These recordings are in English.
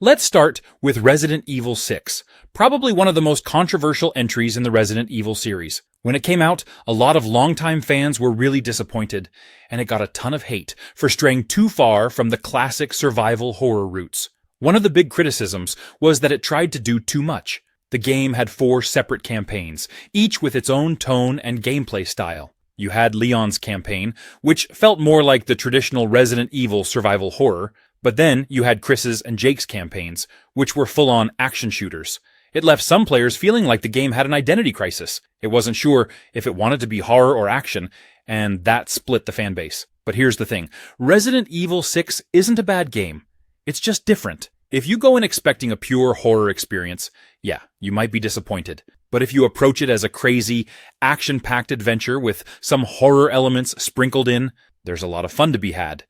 Let's start with Resident Evil 6, probably one of the most controversial entries in the Resident Evil series. When it came out, a lot of longtime fans were really disappointed, and it got a ton of hate for straying too far from the classic survival horror roots. One of the big criticisms was that it tried to do too much. The game had 4 separate campaigns, each with its own tone and gameplay style. You had Leon's campaign, which felt more like the traditional Resident Evil survival horror, but then you had Chris's and Jake's campaigns, which were full-on action shooters. It left some players feeling like the game had an identity crisis. It wasn't sure if it wanted to be horror or action, and that split the fanbase. But here's the thing. Resident Evil 6 isn't a bad game. It's just different. If you go in expecting a pure horror experience, yeah, you might be disappointed. But if you approach it as a crazy, action-packed adventure with some horror elements sprinkled in, there's a lot of fun to be had.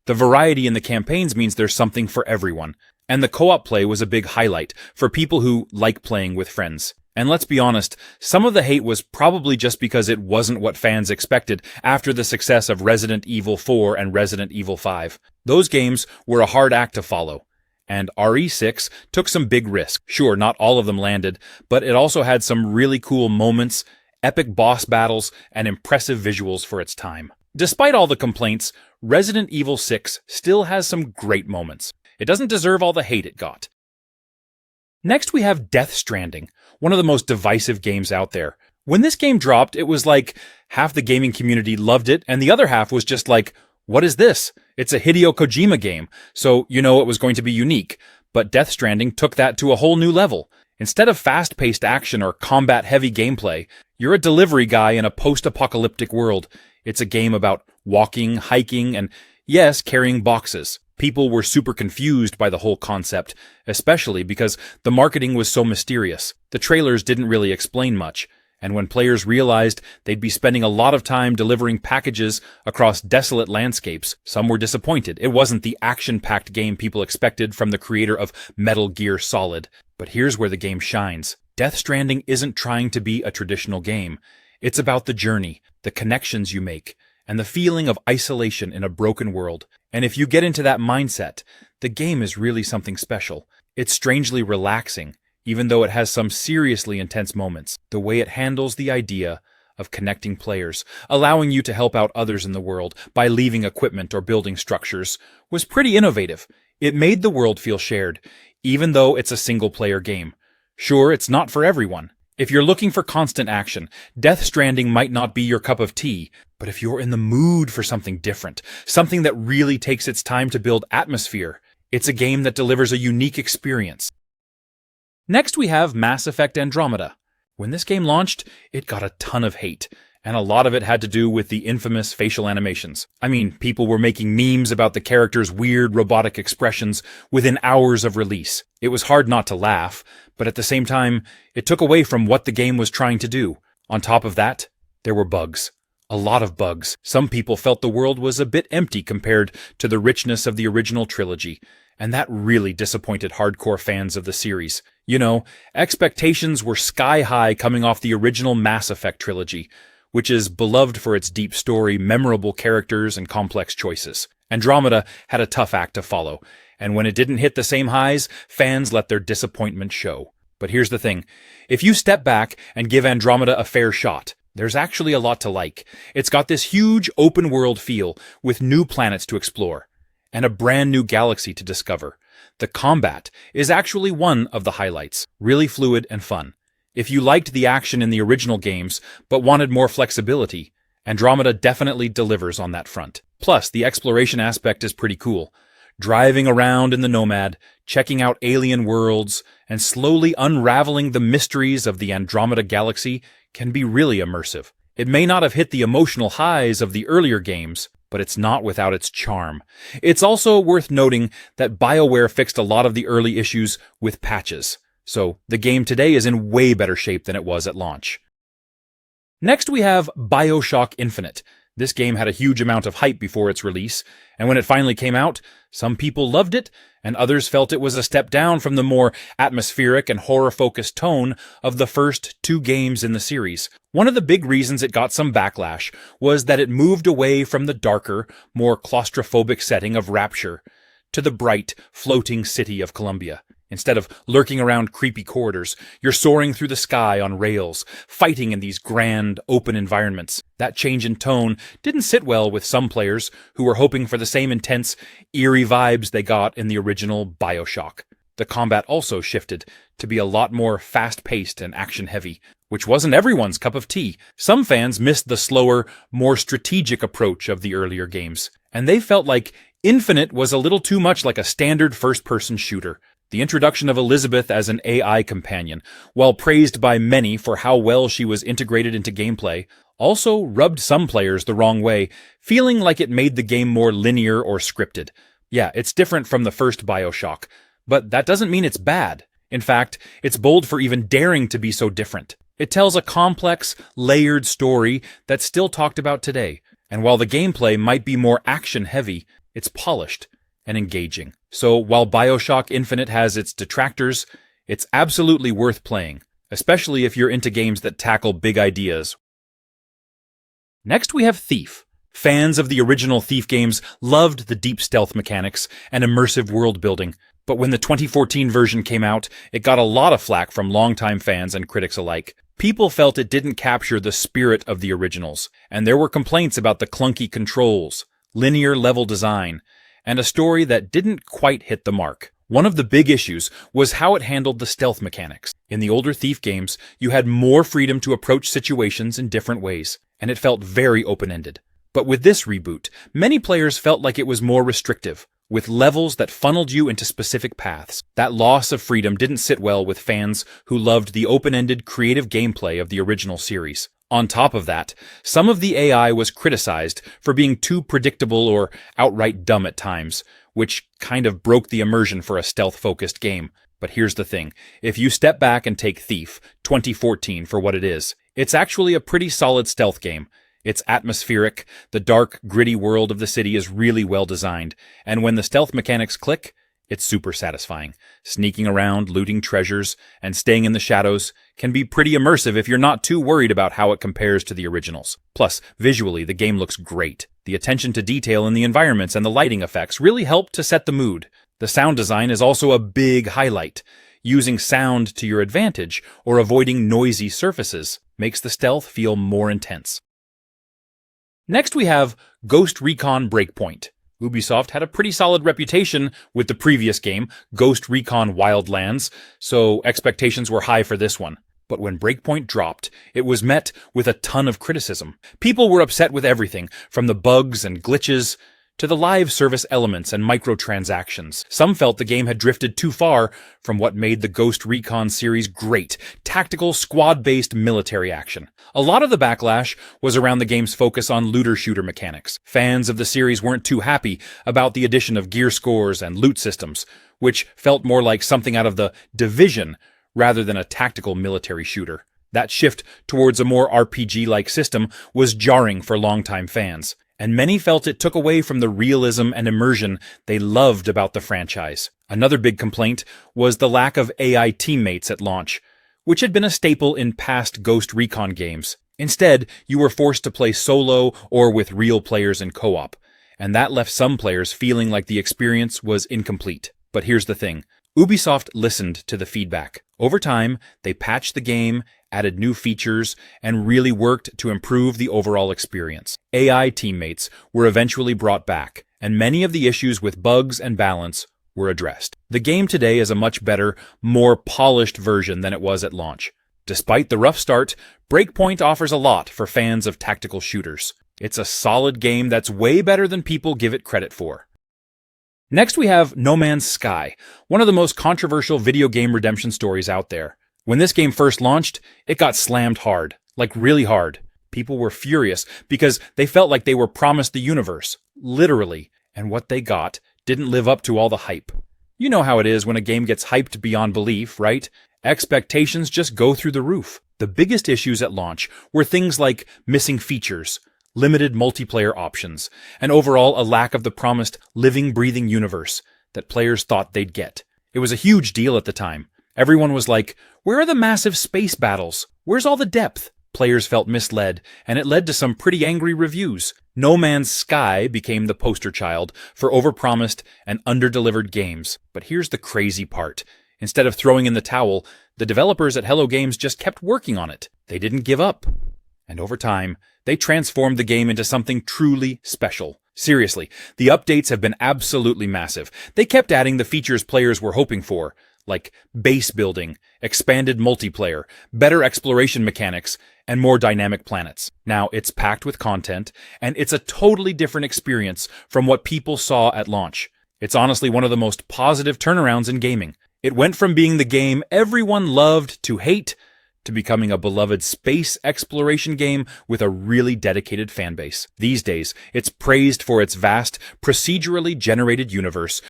The variety in the campaigns means there's something for everyone, and the co-op play was a big highlight for people who like playing with friends. And let's be honest, some of the hate was probably just because it wasn't what fans expected after the success of Resident Evil 4 and Resident Evil 5. Those games were a hard act to follow, and RE6 took some big risks. Sure, not all of them landed, but it also had some really cool moments, epic boss battles, and impressive visuals for its time. Despite all the complaints, Resident Evil 6 still has some great moments. It doesn't deserve all the hate it got. Next we have Death Stranding, one of the most divisive games out there. When this game dropped, it was like half the gaming community loved it, and the other half was just like, what is this? It's a Hideo Kojima game, so you know it was going to be unique. But Death Stranding took that to a whole new level. Instead of fast-paced action or combat-heavy gameplay, you're a delivery guy in a post-apocalyptic world. It's a game about walking, hiking, and, yes, carrying boxes. People were super confused by the whole concept, especially because the marketing was so mysterious. The trailers didn't really explain much, and when players realized they'd be spending a lot of time delivering packages across desolate landscapes, some were disappointed. It wasn't the action-packed game people expected from the creator of Metal Gear Solid. But here's where the game shines. Death Stranding isn't trying to be a traditional game. It's about the journey, the connections you make, and the feeling of isolation in a broken world. And if you get into that mindset, the game is really something special. It's strangely relaxing, even though it has some seriously intense moments. The way it handles the idea of connecting players, allowing you to help out others in the world by leaving equipment or building structures, was pretty innovative. It made the world feel shared, even though it's a single-player game. Sure, it's not for everyone. If you're looking for constant action, Death Stranding might not be your cup of tea, but if you're in the mood for something different, something that really takes its time to build atmosphere, it's a game that delivers a unique experience. Next we have Mass Effect Andromeda. When this game launched, it got a ton of hate, and a lot of it had to do with the infamous facial animations. I mean, people were making memes about the character's weird robotic expressions within hours of release. It was hard not to laugh, but at the same time, it took away from what the game was trying to do. On top of that, there were bugs. A lot of bugs. Some people felt the world was a bit empty compared to the richness of the original trilogy, and that really disappointed hardcore fans of the series. You know, expectations were sky high coming off the original Mass Effect trilogy, which is beloved for its deep story, memorable characters, and complex choices. Andromeda had a tough act to follow, and when it didn't hit the same highs, fans let their disappointment show. But here's the thing. If you step back and give Andromeda a fair shot, there's actually a lot to like. It's got this huge open-world feel with new planets to explore, and a brand new galaxy to discover. The combat is actually one of the highlights, really fluid and fun. If you liked the action in the original games, but wanted more flexibility, Andromeda definitely delivers on that front. Plus, the exploration aspect is pretty cool. Driving around in the Nomad, checking out alien worlds, and slowly unraveling the mysteries of the Andromeda galaxy can be really immersive. It may not have hit the emotional highs of the earlier games, but it's not without its charm. It's also worth noting that BioWare fixed a lot of the early issues with patches, so the game today is in way better shape than it was at launch. Next we have BioShock Infinite. This game had a huge amount of hype before its release, and when it finally came out, some people loved it, and others felt it was a step down from the more atmospheric and horror-focused tone of the first 2 games in the series. One of the big reasons it got some backlash was that it moved away from the darker, more claustrophobic setting of Rapture to the bright, floating city of Columbia. Instead of lurking around creepy corridors, you're soaring through the sky on rails, fighting in these grand, open environments. That change in tone didn't sit well with some players who were hoping for the same intense, eerie vibes they got in the original BioShock. The combat also shifted to be a lot more fast-paced and action-heavy, which wasn't everyone's cup of tea. Some fans missed the slower, more strategic approach of the earlier games, and they felt like Infinite was a little too much like a standard first-person shooter. The introduction of Elizabeth as an AI companion, while praised by many for how well she was integrated into gameplay, also rubbed some players the wrong way, feeling like it made the game more linear or scripted. Yeah, it's different from the first BioShock, but that doesn't mean it's bad. In fact, it's bold for even daring to be so different. It tells a complex, layered story that's still talked about today, and while the gameplay might be more action-heavy, it's polished and engaging. So while BioShock Infinite has its detractors, it's absolutely worth playing, especially if you're into games that tackle big ideas. Next we have Thief. Fans of the original Thief games loved the deep stealth mechanics and immersive world building, but when the 2014 version came out, it got a lot of flack from longtime fans and critics alike. People felt it didn't capture the spirit of the originals, and there were complaints about the clunky controls, linear level design, and a story that didn't quite hit the mark. One of the big issues was how it handled the stealth mechanics. In the older Thief games, you had more freedom to approach situations in different ways, and it felt very open-ended. But with this reboot, many players felt like it was more restrictive, with levels that funneled you into specific paths. That loss of freedom didn't sit well with fans who loved the open-ended, creative gameplay of the original series. On top of that, some of the AI was criticized for being too predictable or outright dumb at times, which kind of broke the immersion for a stealth-focused game. But here's the thing, if you step back and take Thief 2014 for what it is, it's actually a pretty solid stealth game. It's atmospheric, the dark, gritty world of the city is really well designed, and when the stealth mechanics click, it's super satisfying. Sneaking around, looting treasures, and staying in the shadows can be pretty immersive if you're not too worried about how it compares to the originals. Plus, visually, the game looks great. The attention to detail in the environments and the lighting effects really help to set the mood. The sound design is also a big highlight. Using sound to your advantage or avoiding noisy surfaces makes the stealth feel more intense. Next we have Ghost Recon Breakpoint. Ubisoft had a pretty solid reputation with the previous game, Ghost Recon Wildlands, so expectations were high for this one. But when Breakpoint dropped, it was met with a ton of criticism. People were upset with everything, from the bugs and glitches to the live service elements and microtransactions. Some felt the game had drifted too far from what made the Ghost Recon series great, tactical, squad-based military action. A lot of the backlash was around the game's focus on looter-shooter mechanics. Fans of the series weren't too happy about the addition of gear scores and loot systems, which felt more like something out of the Division rather than a tactical military shooter. That shift towards a more RPG-like system was jarring for longtime fans, and many felt it took away from the realism and immersion they loved about the franchise. Another big complaint was the lack of AI teammates at launch, which had been a staple in past Ghost Recon games. Instead, you were forced to play solo or with real players in co-op, and that left some players feeling like the experience was incomplete. But here's the thing. Ubisoft listened to the feedback. Over time, they patched the game, added new features, and really worked to improve the overall experience. AI teammates were eventually brought back, and many of the issues with bugs and balance were addressed. The game today is a much better, more polished version than it was at launch. Despite the rough start, Breakpoint offers a lot for fans of tactical shooters. It's a solid game that's way better than people give it credit for. Next we have No Man's Sky, one of the most controversial video game redemption stories out there. When this game first launched, it got slammed hard, like really hard. People were furious because they felt like they were promised the universe, literally, and what they got didn't live up to all the hype. You know how it is when a game gets hyped beyond belief, right? Expectations just go through the roof. The biggest issues at launch were things like missing features, limited multiplayer options, and overall a lack of the promised living, breathing universe that players thought they'd get. It was a huge deal at the time. Everyone was like, where are the massive space battles? Where's all the depth? players felt misled, and it led to some pretty angry reviews. No Man's Sky became the poster child for overpromised and underdelivered games. But here's the crazy part. Instead of throwing in the towel, the developers at Hello Games just kept working on it. They didn't give up. And over time, they transformed the game into something truly special. Seriously, the updates have been absolutely massive. They kept adding the features players were hoping for, like base building, expanded multiplayer, better exploration mechanics, and more dynamic planets. Now, it's packed with content, and it's a totally different experience from what people saw at launch. It's honestly one of the most positive turnarounds in gaming. It went from being the game everyone loved to hate, to becoming a beloved space exploration game with a really dedicated fanbase. These days, it's praised for its vast, procedurally generated universe.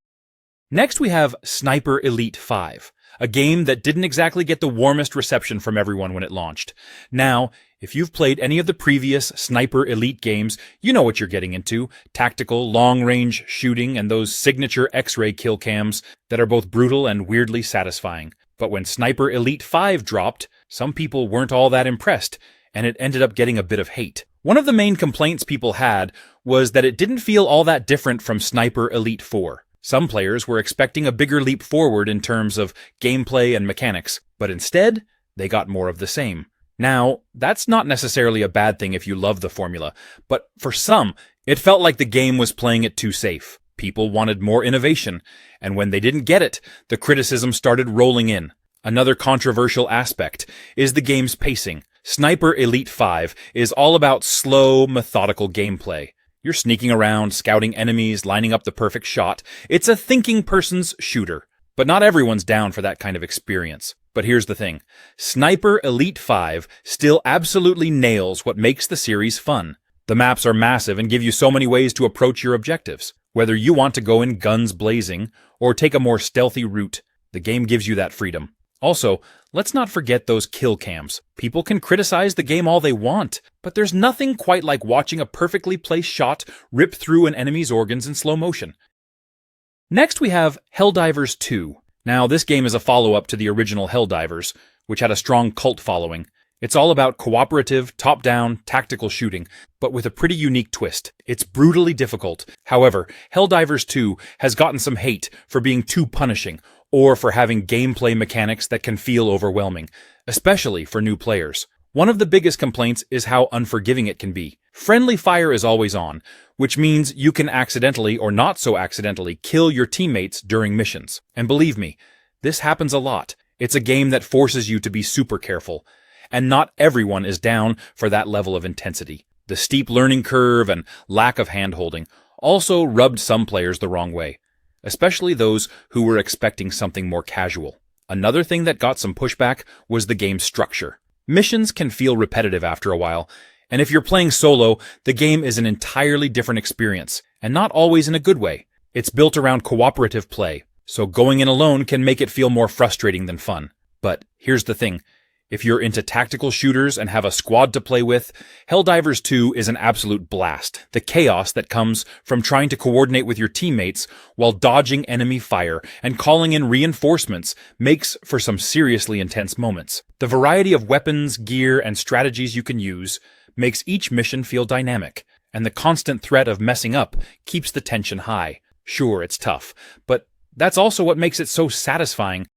Next we have Sniper Elite 5, a game that didn't exactly get the warmest reception from everyone when it launched. Now, if you've played any of the previous Sniper Elite games, you know what you're getting into. Tactical, long-range shooting, and those signature X-ray kill cams that are both brutal and weirdly satisfying. But when Sniper Elite 5 dropped, some people weren't all that impressed, and it ended up getting a bit of hate. One of the main complaints people had was that it didn't feel all that different from Sniper Elite 4. Some players were expecting a bigger leap forward in terms of gameplay and mechanics, but instead, they got more of the same. Now, that's not necessarily a bad thing if you love the formula, but for some, it felt like the game was playing it too safe. People wanted more innovation, and when they didn't get it, the criticism started rolling in. Another controversial aspect is the game's pacing. Sniper Elite 5 is all about slow, methodical gameplay. You're sneaking around, scouting enemies, lining up the perfect shot. It's a thinking person's shooter. But not everyone's down for that kind of experience. But here's the thing. Sniper Elite 5 still absolutely nails what makes the series fun. The maps are massive and give you so many ways to approach your objectives. Whether you want to go in guns blazing or take a more stealthy route, the game gives you that freedom. Also, let's not forget those kill cams. People can criticize the game all they want, but there's nothing quite like watching a perfectly placed shot rip through an enemy's organs in slow motion. Next we have Helldivers 2. Now, this game is a follow-up to the original Helldivers, which had a strong cult following. It's all about cooperative, top-down, tactical shooting, but with a pretty unique twist. It's brutally difficult. However, Helldivers 2 has gotten some hate for being too punishing, or for having gameplay mechanics that can feel overwhelming, especially for new players. One of the biggest complaints is how unforgiving it can be. Friendly fire is always on, which means you can accidentally or not so accidentally kill your teammates during missions. And believe me, this happens a lot. It's a game that forces you to be super careful, and not everyone is down for that level of intensity. The steep learning curve and lack of hand-holding also rubbed some players the wrong way, especially those who were expecting something more casual. Another thing that got some pushback was the game's structure. Missions can feel repetitive after a while, and if you're playing solo, the game is an entirely different experience, and not always in a good way. It's built around cooperative play, so going in alone can make it feel more frustrating than fun. But here's the thing. If you're into tactical shooters and have a squad to play with, Helldivers 2 is an absolute blast. The chaos that comes from trying to coordinate with your teammates while dodging enemy fire and calling in reinforcements makes for some seriously intense moments. The variety of weapons, gear, and strategies you can use makes each mission feel dynamic, and the constant threat of messing up keeps the tension high. Sure, it's tough, but that's also what makes it so satisfying.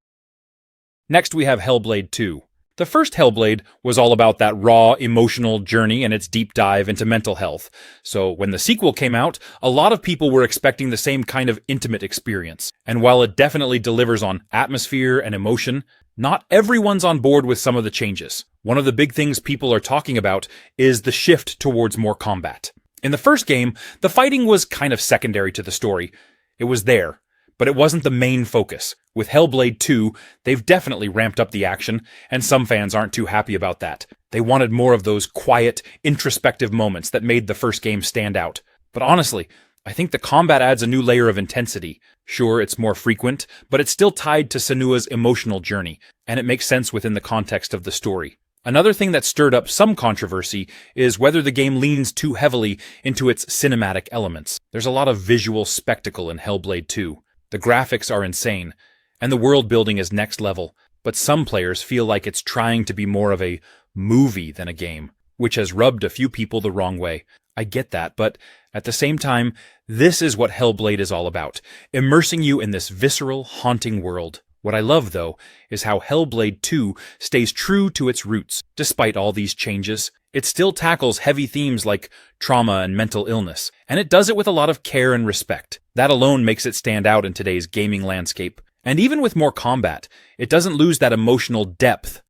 Next we have Hellblade 2. The first Hellblade was all about that raw, emotional journey and its deep dive into mental health. So when the sequel came out, a lot of people were expecting the same kind of intimate experience. And while it definitely delivers on atmosphere and emotion, not everyone's on board with some of the changes. One of the big things people are talking about is the shift towards more combat. In the first game, the fighting was kind of secondary to the story. It was there, but it wasn't the main focus. With Hellblade 2, they've definitely ramped up the action, and some fans aren't too happy about that. They wanted more of those quiet, introspective moments that made the first game stand out. But honestly, I think the combat adds a new layer of intensity. Sure, it's more frequent, but it's still tied to Senua's emotional journey, and it makes sense within the context of the story. Another thing that stirred up some controversy is whether the game leans too heavily into its cinematic elements. There's a lot of visual spectacle in Hellblade 2. The graphics are insane, and the world building is next level, but some players feel like it's trying to be more of a movie than a game, which has rubbed a few people the wrong way. I get that, but at the same time, this is what Hellblade is all about, immersing you in this visceral, haunting world. What I love, though, is how Hellblade 2 stays true to its roots. Despite all these changes, it still tackles heavy themes like trauma and mental illness, and it does it with a lot of care and respect. That alone makes it stand out in today's gaming landscape. And even with more combat, it doesn't lose that emotional depth